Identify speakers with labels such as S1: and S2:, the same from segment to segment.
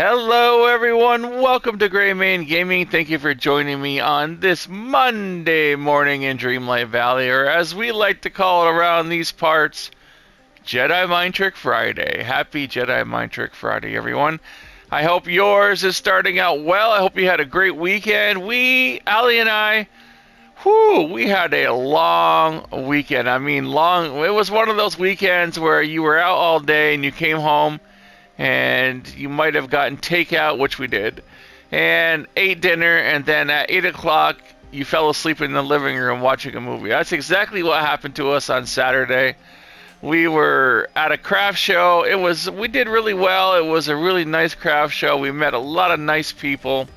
S1: Hello, everyone. Welcome to Gray Mane Gaming. Thank you for joining me on this Monday morning in Dreamlight Valley, or as we like to call it around these parts, Jedi Mind Trick Friday. Happy Jedi Mind Trick Friday, everyone. I hope yours is starting out well. I hope you had a great weekend. Allie and I, we had a long weekend. I mean, long. It was one of those weekends where you were out all day and you came home and you might have gotten takeout, which we did, and ate dinner, and then at 8 o'clock, you fell asleep in the living room watching a movie. That's exactly what happened to us on Saturday. We were at a craft show. We did really well. It was a really nice craft show. We met a lot of nice people.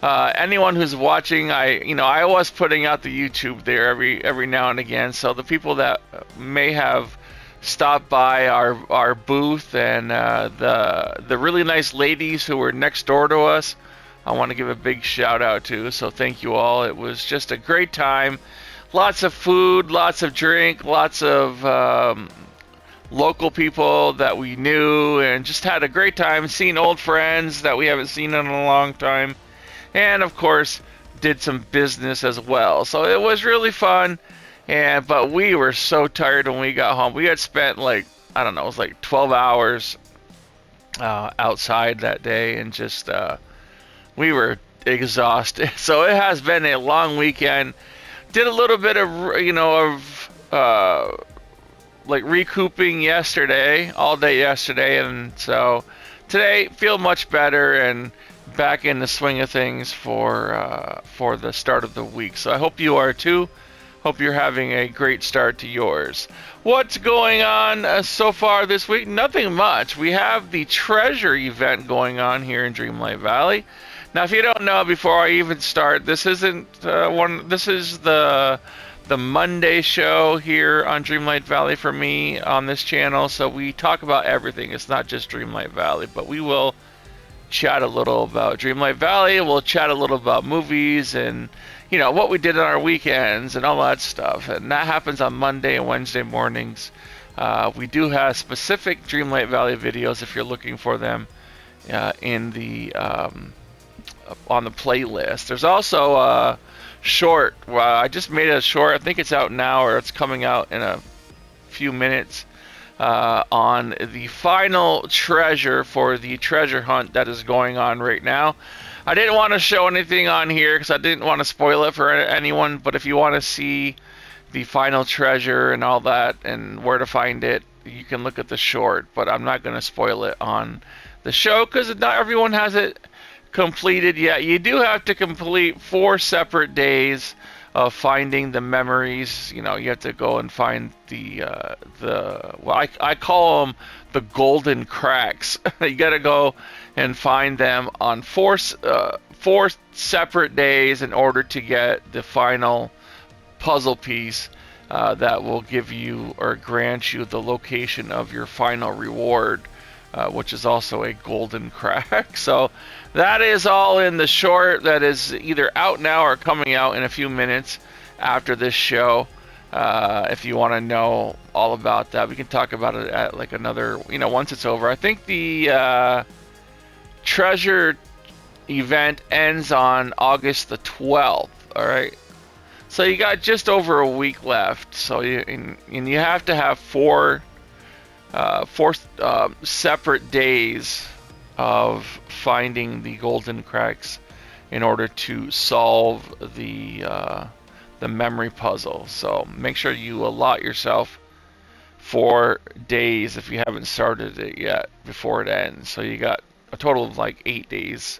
S1: Anyone who's watching, I was putting out the YouTube there every now and again. So the people that may have stopped by our booth and the really nice ladies who were next door to us, I want to give a big shout out to. So thank you all. It was just a great time. Lots of food, lots of drink, lots of local people that we knew, and just had a great time seeing old friends that we haven't seen in a long time. And of course, did some business as well. So it was really fun. But we were so tired when we got home. We had spent it was like 12 hours outside that day, and just we were exhausted. So it has been a long weekend. Did a little bit of recouping yesterday, all day yesterday, and so today feel much better and back in the swing of things for the start of the week. So I hope you are too. Hope you're having a great start to yours. What's going on so far this week? Nothing much. We have the treasure event going on here in Dreamlight Valley. Now, if you don't know, before I even start, this isn't This is the Monday show here on Dreamlight Valley for me on this channel. So we talk about everything. It's not just Dreamlight Valley, but we will chat a little about Dreamlight Valley. We'll chat a little about movies and what we did on our weekends and all that stuff. And that happens on Monday and Wednesday mornings. We do have specific Dreamlight Valley videos if you're looking for them in the on the playlist. There's also a short. I just made a short. I think it's out now, or it's coming out in a few minutes, on the final treasure for the treasure hunt that is going on right now. I didn't want to show anything on here because I didn't want to spoil it for anyone, but if you want to see the final treasure and all that and where to find it, you can look at the short, but I'm not going to spoil it on the show because not everyone has it completed yet. You do have to complete 4 separate days of finding the memories. You have to go and find I call them the golden cracks. You got to go and find them on 4 separate days in order to get the final puzzle piece that will give you or grant you the location of your final reward, which is also a golden crack. So that is all in the short that is either out now or coming out in a few minutes after this show. If you want to know all about that, we can talk about it at another, once it's over. I think the treasure event ends on August the 12th. All right. So you got just over a week left. So you have to have 4 separate days of finding the golden cracks in order to solve the memory puzzle. So make sure you allot yourself 4 days if you haven't started it yet before it ends. So you got a total of 8 days.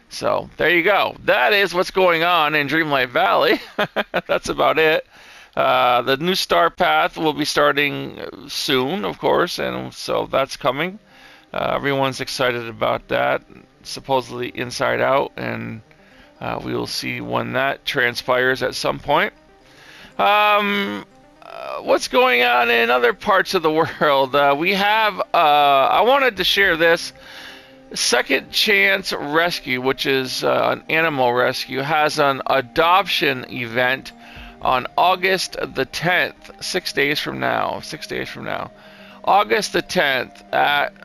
S1: So there you go. That is what's going on in Dreamlight Valley. That's about it. The new Star Path will be starting soon, of course, and so that's coming. Everyone's excited about that, supposedly Inside Out, and we will see when that transpires at some point. What's going on in other parts of the world? We have, I wanted to share this. Second Chance Rescue, which is an animal rescue, has an adoption event on August the 10th, 6 days from now. August the 10th at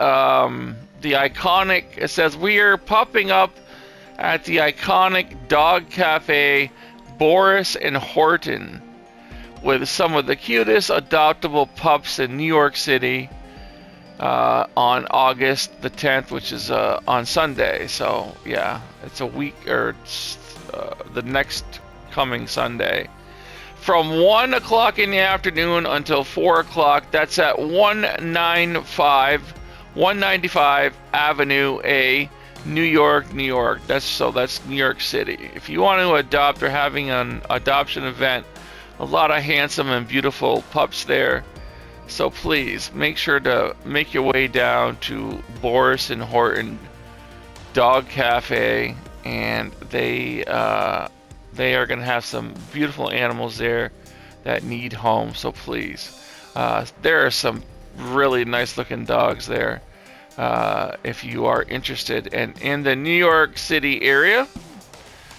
S1: the iconic, it says, we are popping up at the iconic dog cafe Boris and Horton with some of the cutest adoptable pups in New York City on August the 10th, which is on Sunday. So yeah, it's a week, or it's, the next coming Sunday, from 1 o'clock in the afternoon until 4 o'clock. That's at 195 Avenue A, New York, New York. That's New York City. If you want to adopt, or having an adoption event, a lot of handsome and beautiful pups there. So please make sure to make your way down to Boris and Horton Dog Cafe, and they are going to have some beautiful animals there that need homes. So please, there are some really nice looking dogs there. If you are interested and in the New York City area,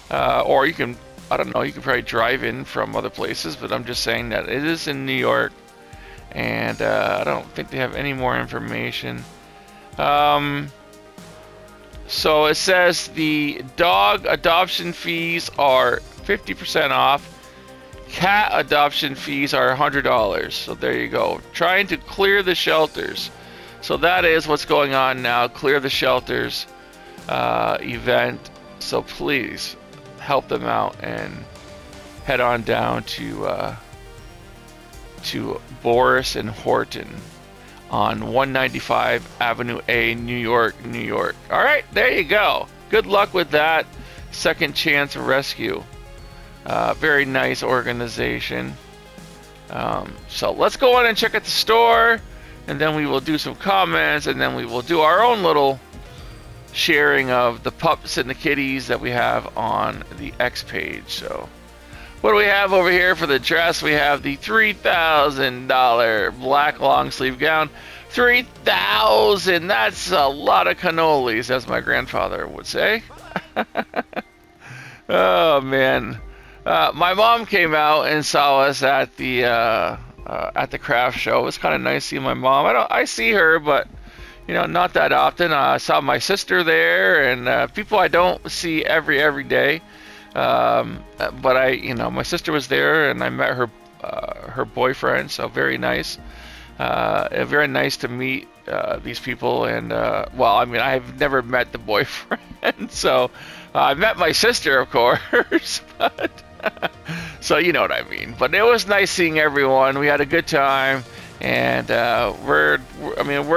S1: or you can, I don't know, you can probably drive in from other places, but I'm just saying that it is in New York, and I don't think they have any more information. So it says the dog adoption fees are 50% off. Cat adoption fees are $100. So there you go. Trying to clear the shelters. So that is what's going on now. Clear the shelters event. So please help them out and head on down to Boris and Horton on 195 Avenue A, New York, New York. All right, there you go. Good luck with that. Second Chance Rescue. Very nice organization. So let's go on and check out the store, and then we will do some comments, and then we will do our own little sharing of the pups and the kitties that we have on the X page. So what do we have over here for the dress? We have the $3,000 black long sleeve gown. $3,000. That's a lot of cannolis, as my grandfather would say. Oh man, my mom came out and saw us at the craft show. It was kind of nice seeing my mom. I see her, but not that often. I saw my sister there, and people I don't see every day. But my sister was there, and I met her boyfriend. So very nice. Very nice to meet these people. And I've never met the boyfriend, so I met my sister, of course. But so you know what I mean. But it was nice seeing everyone. We had a good time, and we're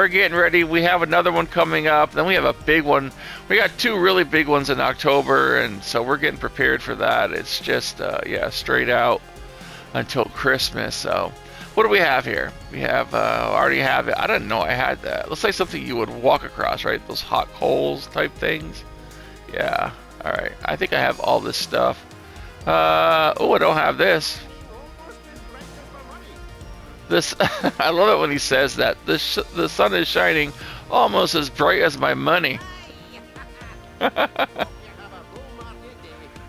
S1: getting ready. We have another one coming up. Then we have a big one. We got two really big ones in October, and so we're getting prepared for that. It's just straight out until Christmas. So what do we have here? We have I already have it. I didn't know I had that. Looks like something you would walk across, right? Those hot coals type things. Yeah. All right. I think I have all this stuff. I don't have this. This I love it when he says that. The sun is shining almost as bright as my money.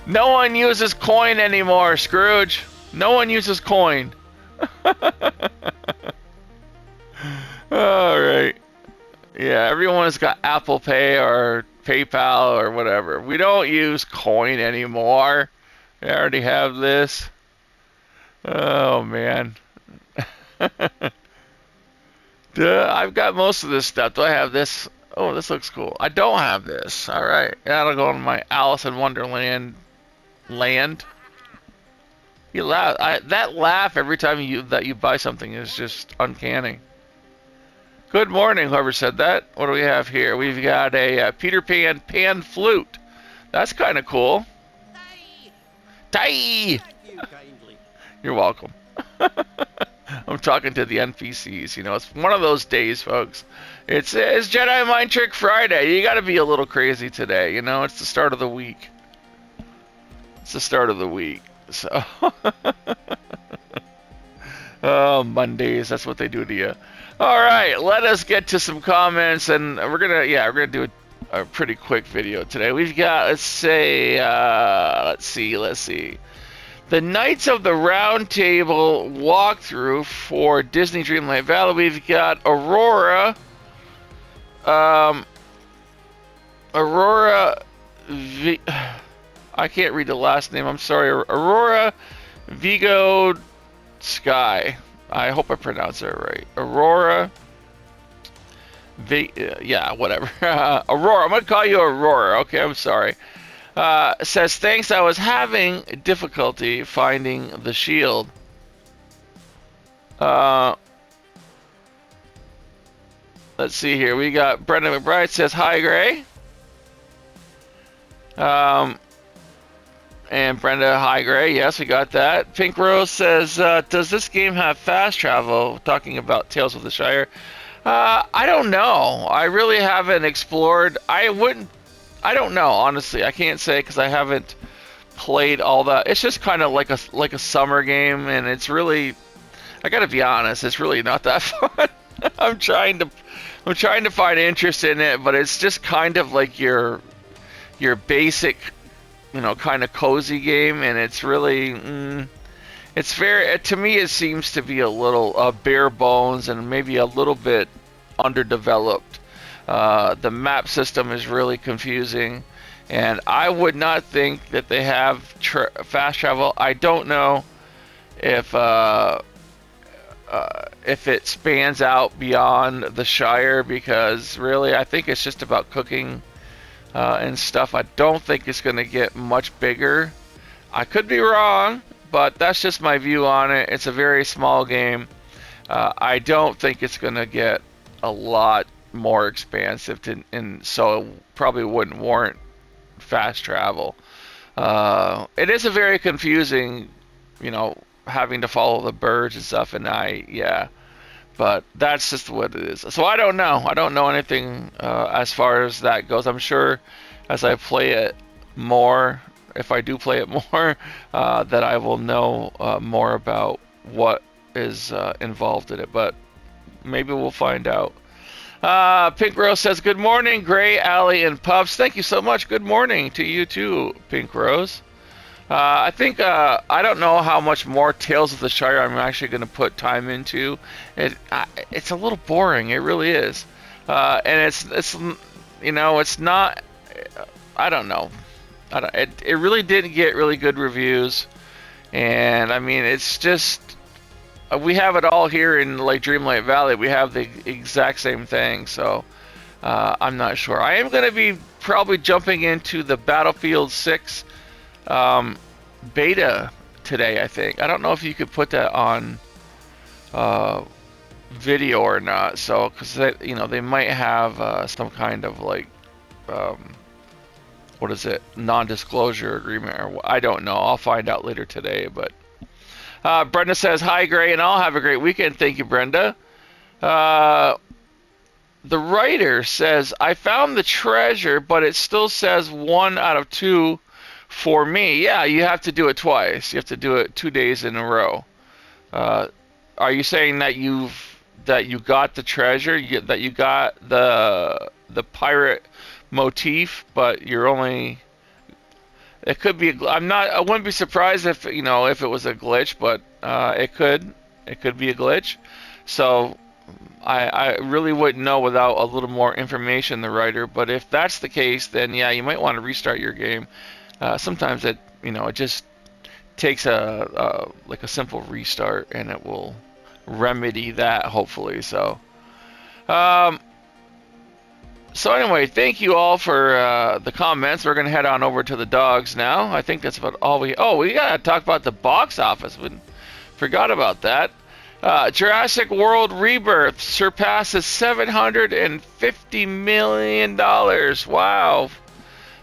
S1: No one uses coin anymore, Scrooge. No one uses coin. All right. Yeah, everyone's got Apple Pay or PayPal or whatever. We don't use coin anymore. I already have this. Oh man. I've got most of this stuff. Do I have this? Oh, this looks cool. I don't have this. All right, that'll go in my Alice in Wonderland land. You laugh. That laugh every time you buy something is just uncanny. Good morning, whoever said that. What do we have here? We've got a Peter Pan flute. That's kind of cool. Tai! You're welcome. I'm talking to the NPCs. It's one of those days, folks. It's Jedi Mind Trick Friday. You got to be a little crazy today. It's the start of the week. It's the start of the week. So, oh, Mondays. That's what they do to you. All right, let us get to some comments, and we're gonna do a pretty quick video today. We've got, let's see. The Knights of the Round Table walkthrough for Disney Dreamlight Valley. We've got Aurora Aurora I can't read the last name. I'm sorry. Aurora Vigo Sky. I hope I pronounced that right. Aurora yeah, whatever. Aurora. I'm going to call you Aurora. Okay, I'm sorry. Says, thanks, I was having difficulty finding the shield. Let's see here. We got Brenda McBride says, hi, Gray. And Brenda, hi, Gray. Yes, we got that. Pink Rose says, does this game have fast travel? Talking about Tales of the Shire. I don't know. I really haven't explored. I don't know, honestly. I can't say because I haven't played all that. It's just kind of like a summer game, and it's really, I gotta be honest, it's really not that fun. I'm trying to find interest in it, but it's just kind of like your basic, kind of cozy game, and it's really, it's very, to me, it seems to be a little bare bones and maybe a little bit underdeveloped. The map system is really confusing, and I would not think that they have fast travel. I don't know if it spans out beyond the Shire, because really I think it's just about cooking and stuff. I don't think it's going to get much bigger. I could be wrong, but that's just my view on it. It's a very small game. I don't think it's going to get a lot more expansive, and so it probably wouldn't warrant fast travel. It is a very confusing, having to follow the birds and stuff, and but that's just what it is. So I don't know. I don't know anything as far as that goes. I'm sure as I play it more, if I do play it more, that I will know more about what is involved in it. But maybe we'll find out. Pink Rose says, good morning, Gray, Allie, and Puffs. Thank you so much. Good morning to you too, Pink Rose. I think, I don't know how much more Tales of the Shire I'm actually going to put time into. It's a little boring. It really is. And it's not, I don't know. It really didn't get really good reviews. And I mean, it's just, we have it all here in like Dreamlight Valley. We have the exact same thing. So, I'm not sure. I am going to be probably jumping into the Battlefield 6 beta today, I think. I don't know if you could put that on video or not. So, because they might have some kind of like what is it, non-disclosure agreement, or I don't know. I'll find out later today. But Brenda says, hi, Gray, and I'll have a great weekend. Thank you, Brenda. The writer says, I found the treasure, but it still says 1 out of 2 for me. Yeah, you have to do it twice. You have to do it 2 days in a row. Are you saying that you got the treasure, that you got the pirate motif, but you're only, it could be, I wouldn't be surprised if if it was a glitch, but it could be a glitch. So I really wouldn't know without a little more information, the writer. But if that's the case, then yeah, you might want to restart your game. Sometimes it just takes a simple restart, and it will remedy that, hopefully. So anyway, thank you all for the comments. We're gonna head on over to the dogs now. I think that's about all we gotta talk about the box office. We forgot about that. Jurassic World Rebirth surpasses $750 million. Wow.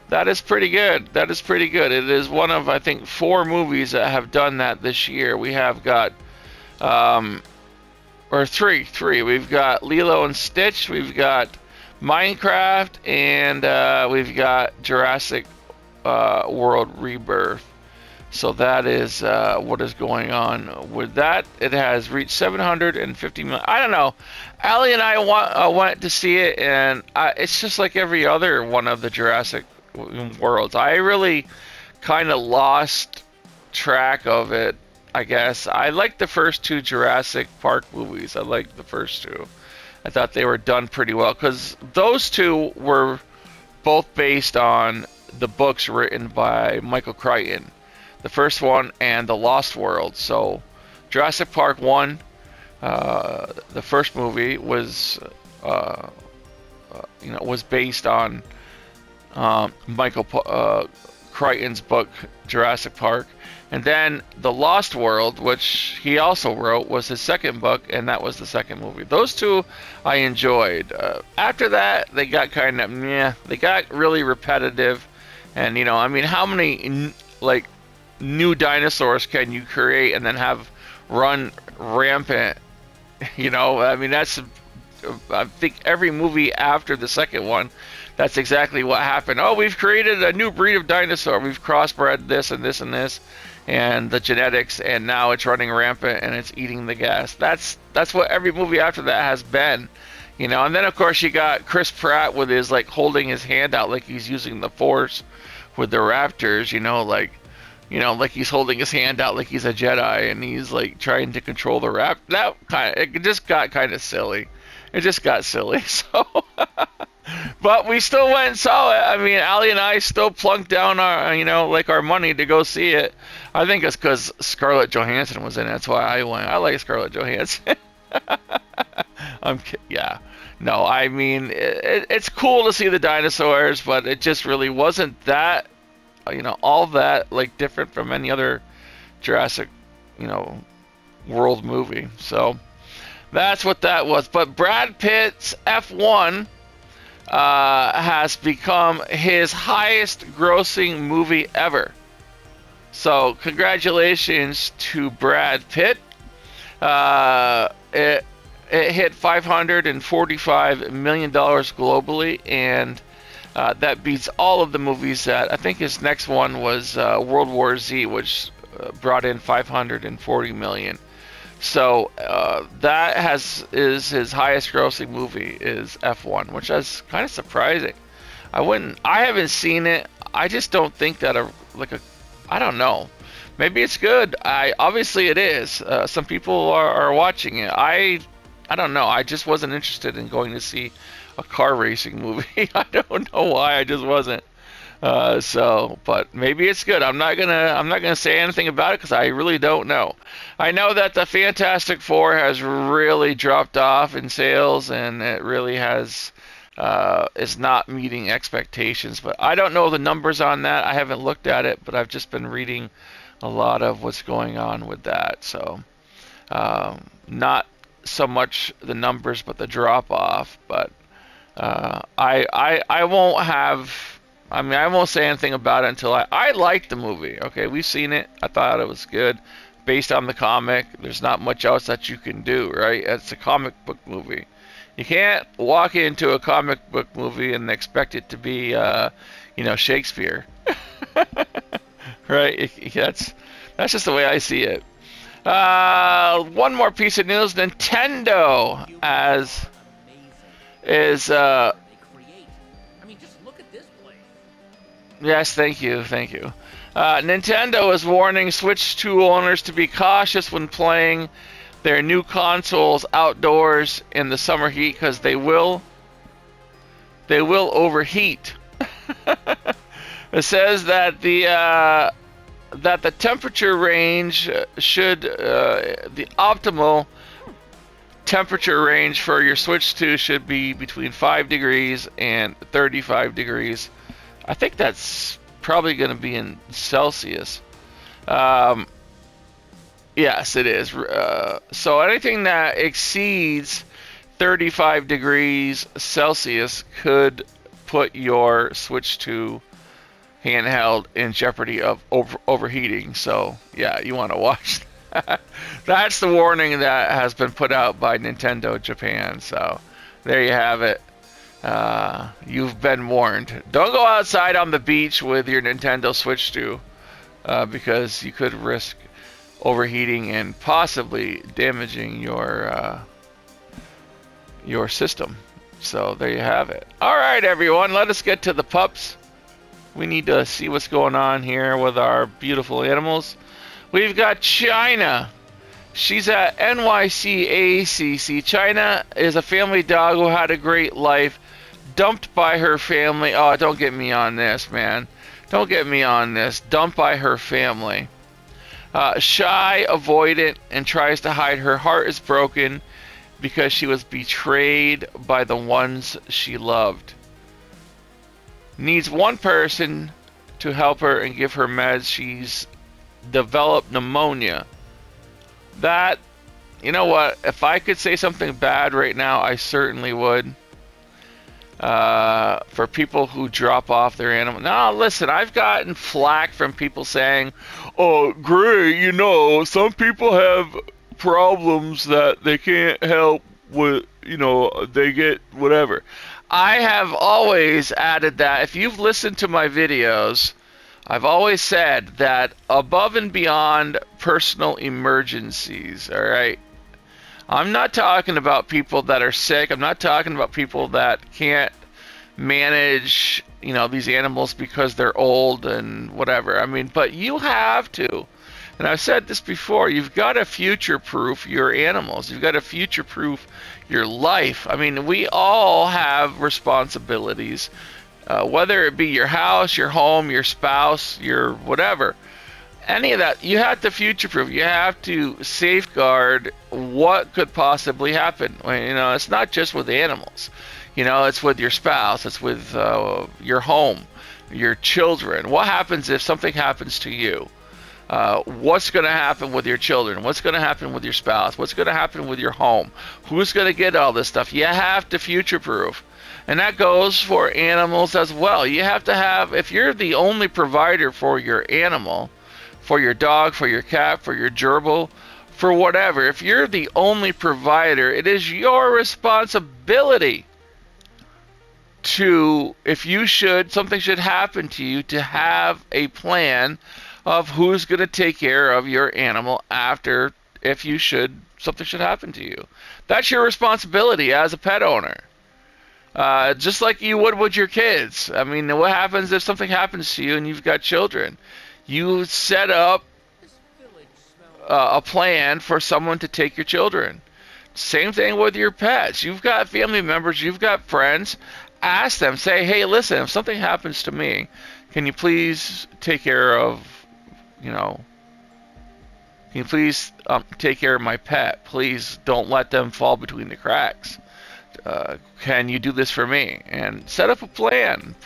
S1: That is pretty good. That is pretty good. It is one of, I think, 4 movies that have done that this year. We have got, or three. We've got Lilo and Stitch, we've got Minecraft, and we've got Jurassic World Rebirth. So that is what is going on with that. It has reached 750 million. I don't know. Allie and I went to see it, and it's just like every other one of the Jurassic Worlds. I really kind of lost track of it, I guess. I liked the first 2 Jurassic Park movies. I liked the first 2. I thought they were done pretty well, because those 2 were both based on the books written by Michael Crichton, the first one and The Lost World. So Jurassic Park 1, the first movie was was based on Michael Crichton's book Jurassic Park, and then The Lost World, which he also wrote, was his second book, and that was the second movie. Those two I enjoyed. After that, they got kind of they got really repetitive, and I mean, how many new dinosaurs can you create and then have run rampant? I mean, I think every movie after the second one, that's exactly what happened. Oh, we've created a new breed of dinosaur. We've crossbred this and this and this, and the genetics, and now it's running rampant and it's eating the gas. That's what every movie after that has been, And then of course you got Chris Pratt with his holding his hand out like he's using the Force with the Raptors, like he's holding his hand out like he's a Jedi and he's trying to control the Raptor. It just got kind of silly. It just got silly. So. But we still went and saw it. I mean, Allie and I still plunked down our, our money to go see it. I think it's because Scarlett Johansson was in it. That's why I went. I like Scarlett Johansson. Yeah. No, I mean, it's cool to see the dinosaurs, but it just really wasn't that, all that, different from any other Jurassic, World movie. So that's what that was. But Brad Pitt's F1 has become his highest grossing movie ever. So congratulations to Brad Pitt. It hit $545 million globally, and that beats all of the movies that, I think his next one was World War Z, which brought in $540 million. So that is his highest grossing movie is F1, which is kind of surprising. I haven't seen it. I just don't think that I don't know. Maybe it's good. Obviously it is. Some people are watching it. I don't know. I just wasn't interested in going to see a car racing movie. I don't know why. I just wasn't. But maybe it's good. I'm not gonna say anything about it because I really don't know. I know that the Fantastic Four has really dropped off in sales, and it really has is not meeting expectations. But I don't know the numbers on that. I haven't looked at it, but I've just been reading a lot of what's going on with that. So not so much the numbers, but the drop off. But I won't have. I mean, I won't say anything about it until I liked the movie. Okay, we've seen it. I thought it was good. Based on the comic, there's not much else that you can do, right? It's a comic book movie. You can't walk into a comic book movie and expect it to be, Shakespeare. Right? That's just the way I see it. One more piece of news. Nintendo is Yes, thank you. Nintendo is warning Switch 2 owners to be cautious when playing their new consoles outdoors in the summer heat because they will overheat. It says that the temperature range the optimal temperature range for your Switch 2 should be between 5 degrees and 35 degrees. I think that's probably going to be in Celsius. Yes, it is. So anything that exceeds 35 degrees Celsius could put your Switch 2 handheld in jeopardy of overheating. So, yeah, you want to watch that. That's the warning that has been put out by Nintendo Japan. So, there you have it. You've been warned. Don't go outside on the beach with your Nintendo Switch 2 because you could risk overheating and possibly damaging your system. So there you have it. All right, everyone, let us get to the pups. We need to see what's going on here with our beautiful animals. We've got China. She's at NYCACC. China is a family dog who had a great life. dumped by her family. Oh, don't get me on this, man. Don't get me on this. Dumped by her family. Shy, avoidant, and tries to hide. Her heart is broken because she was betrayed by the ones she loved. Needs one person to help her and give her meds. She's developed pneumonia. That, you know what? If I could say something bad right now, I certainly would. For people who drop off their animal. Now, listen, I've gotten flack from people saying, "Oh, Gray, you know, some people have problems that they can't help with, you know, they get whatever." I have always added that if you've listened to my videos, I've always said that above and beyond personal emergencies, all right? I'm not talking about people that are sick. I'm not talking about people that can't manage, you know, these animals because they're old and whatever. I mean, but you have to. And I've said this before, you've got to future-proof your animals. You've got to future-proof your life. I mean, we all have responsibilities, whether it be your house, your home, your spouse, your whatever. Any of that, you have to future-proof. You have to safeguard what could possibly happen. You know, it's not just with animals. You know, it's with your spouse. It's with your home, your children. What happens if something happens to you? What's going to happen with your children? What's going to happen with your spouse? What's going to happen with your home? Who's going to get all this stuff? You have to future-proof. And that goes for animals as well. You have to have, if you're the only provider for your animal, for your dog, for your cat, for your gerbil, for whatever, if you're the only provider, it is your responsibility to, if you should, something should happen to you, to have a plan of who's going to take care of your animal after, if you should, something should happen to you. That's your responsibility as a pet owner. Just like you would with your kids. I mean, what happens if something happens to you and you've got children? You set up a plan for someone to take your children. Same thing with your pets. You've got family members, you've got friends. Ask them, say, hey, listen, if something happens to me, can you please take care of, you know, can you please take care of my pet? Please don't let them fall between the cracks. Can you do this for me? And set up a plan.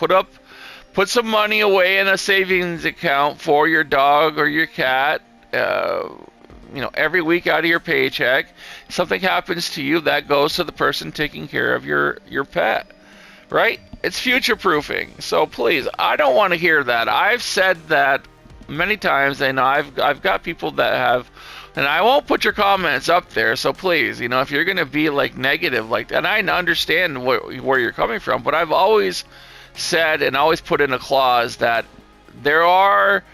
S1: Put some money away in a savings account for your dog or your cat. You know, every week out of your paycheck. If something happens to you, that goes to the person taking care of your pet. Right? It's future proofing. So please, I don't want to hear that. I've said that many times, and I've got people that have, and I won't put your comments up there. So please, you know, if you're going to be like negative like that, and I understand where you're coming from, but I've always said and always put in a clause that there are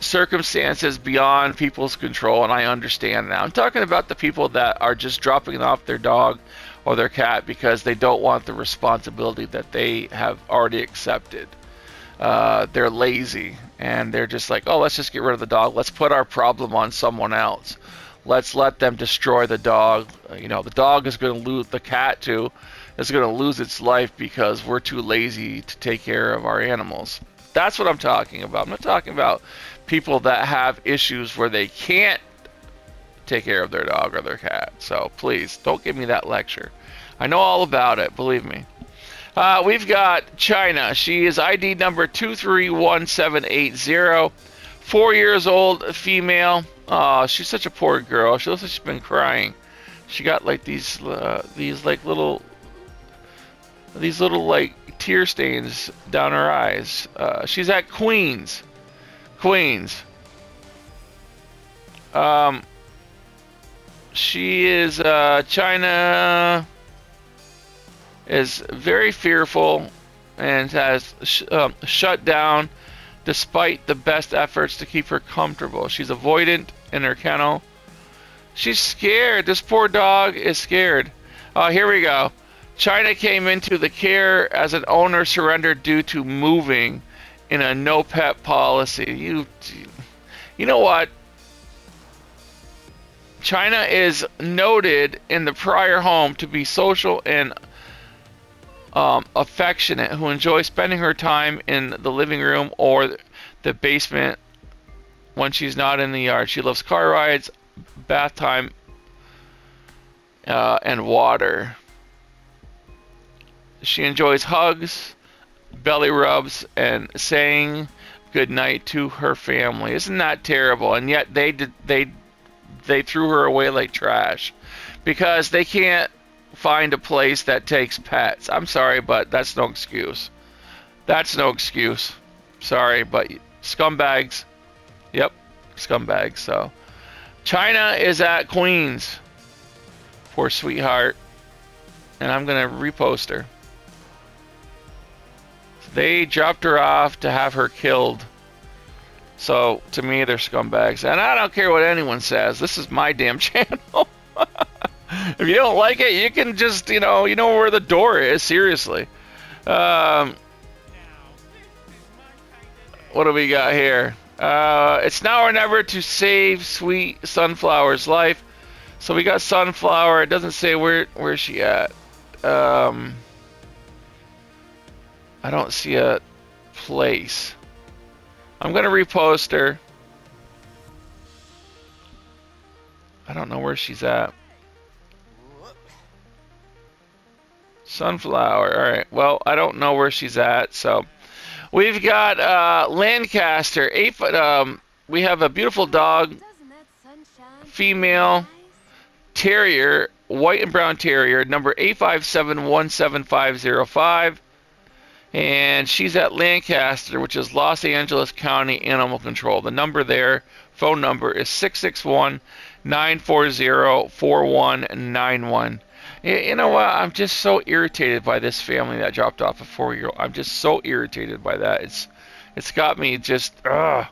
S1: circumstances beyond people's control, and I understand that. I'm talking about the people that are just dropping off their dog or their cat because they don't want the responsibility that they have already accepted. They're lazy and they're just like, oh, let's just get rid of the dog. Let's put our problem on someone else. Let's let them destroy the dog. You know, the dog is going to lose, the cat too, is going to lose its life because we're too lazy to take care of our animals. That's what I'm talking about. I'm not talking about people that have issues where they can't take care of their dog or their cat. So please, don't give me that lecture. I know all about it, believe me. We've got China. She is ID number 231780. 4 years old, female. Oh, she's such a poor girl. She looks like she's been crying. She got like these little like tear stains down her eyes. She's at Queens. She is China is very fearful and has shut down despite the best efforts to keep her comfortable. She's avoidant in her kennel. She's scared. This poor dog is scared. Here we go. China came into the care as an owner surrendered due to moving in a no pet policy. You know what? China is noted in the prior home to be social and affectionate, who enjoys spending her time in the living room or the basement when she's not in the yard. She loves car rides, bath time, and water. She enjoys hugs, belly rubs, and saying goodnight to her family. Isn't that terrible? And yet they threw her away like trash because they can't find a place that takes pets. I'm sorry, but that's no excuse. That's no excuse. Sorry, but scumbags. Yep, scumbags. So China is at Queens. Poor sweetheart. And I'm gonna repost her. They dropped her off to have her killed. So to me, they're scumbags, and I don't care what anyone says. This is my damn channel. If you don't like it, you can just, you know where the door is. Seriously. What do we got here? It's now or never to save sweet Sunflower's life. So we got Sunflower. It doesn't say where's she at. I don't see a place. I'm gonna repost her. I don't know where she's at. Sunflower. All right. Well, I don't know where she's at. So we've got Lancaster. We have a beautiful dog, female terrier, white and brown terrier, number 857-17505. And she's at Lancaster, which is Los Angeles County Animal Control. The number there, phone number, is 661-940-4191. You know what? I'm just so irritated by this family that dropped off a 4-year-old. I'm just so irritated by that. It's got me just, ugh.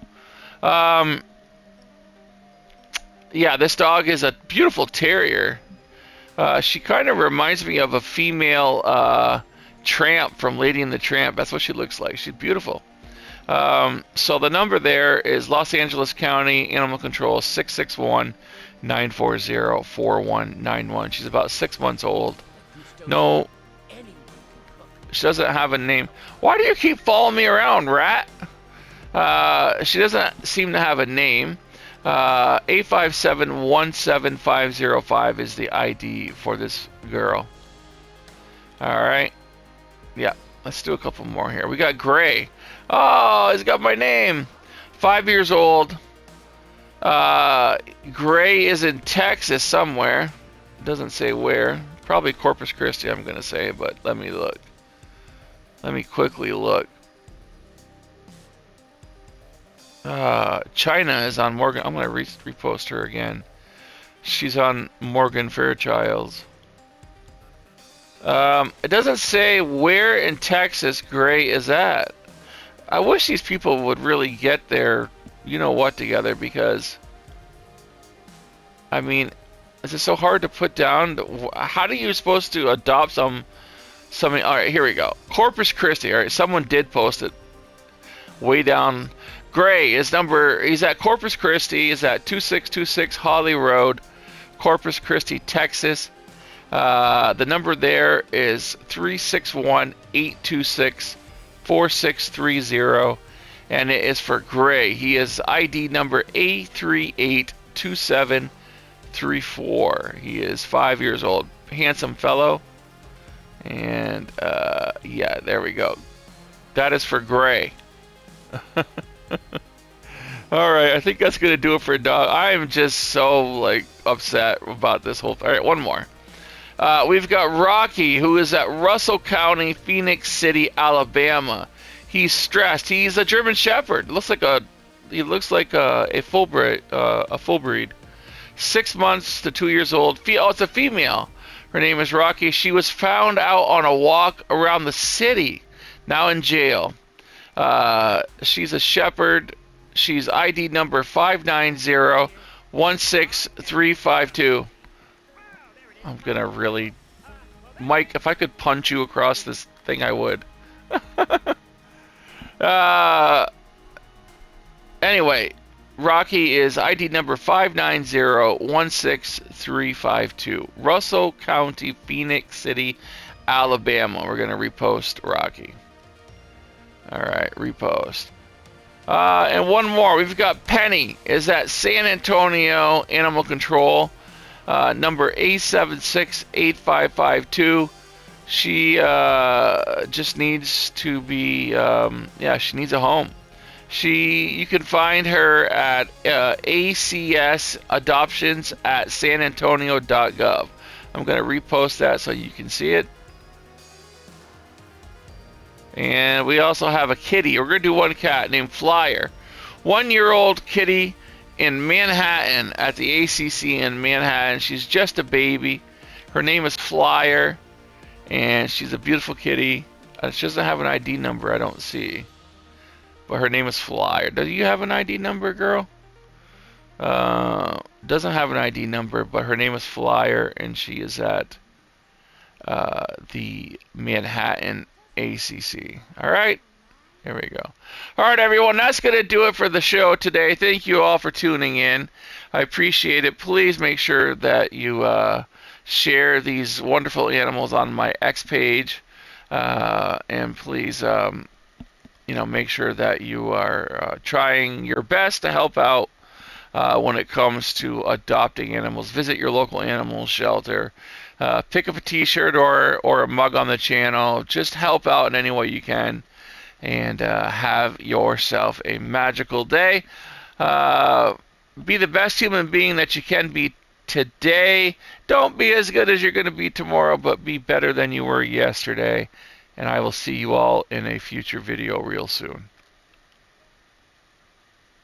S1: Yeah, this dog is a beautiful terrier. She kind of reminds me of a female Tramp from Lady and the Tramp. That's what she looks like. She's beautiful. So the number there is Los Angeles County Animal Control, 661-940-4191. She's about 6 months old. No, she doesn't have a name. Why do you keep following me around, rat? She doesn't seem to have a name. 857-17505 is the ID for this girl. All right. Yeah, let's do a couple more here. We got Gray. Oh, he's got my name. 5 years old. Gray is in Texas somewhere. Doesn't say where. Probably Corpus Christi, I'm going to say, but let me look. Let me quickly look. China is on Morgan. I'm going to repost her again. She's on Morgan Fairchild's. It doesn't say where in Texas Gray is at. I wish these people would really get their you-know-what together, because, I mean, is it so hard to put down? How are you supposed to adopt something? All right, here we go. Corpus Christi. All right, someone did post it way down. Gray, he's at Corpus Christi. He's at 2626 Holly Road, Corpus Christi, Texas. The number there is 361-826-4630, and it is for Gray. He is ID number A382734. He is 5 years old. Handsome fellow. And, yeah, there we go. That is for Gray. Alright, I think that's going to do it for a dog. I am just so, upset about this whole thing. Alright, one more. We've got Rocky, who is at Russell County, Phoenix City, Alabama. He's stressed. He's a German Shepherd. He looks like a full breed. 6 months to 2 years old. Oh, it's a female. Her name is Rocky. She was found out on a walk around the city. Now in jail. She's a shepherd. She's ID number 590-16352. I'm gonna really, Mike, if I could punch you across this thing, I would. Anyway, Rocky is ID number 590-16352. Russell County, Phoenix City, Alabama. We're going to repost Rocky. All right, repost. And one more. We've got Penny. Is at San Antonio Animal Control, number 876-8552. She just needs to be, yeah, she needs a home. You can find her at acsadoptions@sanantonio.gov. I'm going to repost that so you can see it. And we also have a kitty. We're going to do one cat named Flyer. 1-year-old kitty in Manhattan at the ACC in Manhattan. She's just a baby. Her name is Flyer. And she's a beautiful kitty. She doesn't have an ID number, I don't see. But her name is Flyer. Do you have an ID number, girl? Doesn't have an ID number, but her name is Flyer, and she is at the Manhattan ACC. All right, here we go. All right, everyone, that's going to do it for the show today. Thank you all for tuning in. I appreciate it. Please make sure that you share these wonderful animals on my X page, and please make sure that you are trying your best to help out when it comes to adopting animals. Visit your local animal shelter. Pick up a t-shirt or a mug on the channel. Just help out in any way you can. And have yourself a magical day. Be the best human being that you can be today. Don't be as good as you're going to be tomorrow, but be better than you were yesterday. And I will see you all in a future video real soon.